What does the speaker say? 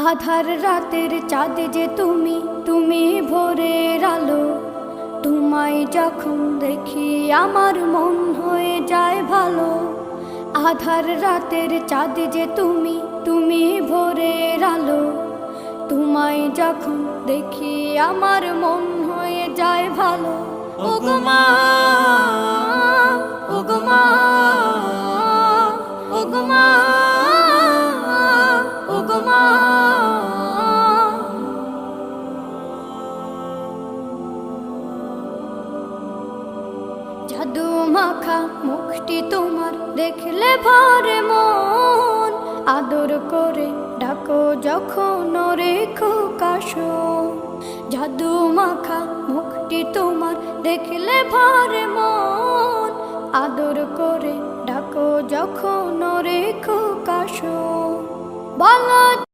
আধার রাতের চাঁদ যে তুমি, তুমি ভোরের আলো। তোমায় যখন দেখি আমার মন হয়ে যায় ভালো। আধার রাতের চাঁদ যে তুমি, তুমি ভোরের আলো। তোমায় যখন দেখি আমার মন হয়ে যায় ভালো। ওগো মা, ওগো মা, ওগো মা, ওগো মা। জাদু মাখা মুখটি তোমার দেখলে ভরে মন। আদর করে ডাকো যখন রেখো কাশন। জাদু মাখা মুখটি তোমার দেখলে ভরে মন। আদর করে ডাকো যখন রেখো কাশন। বলো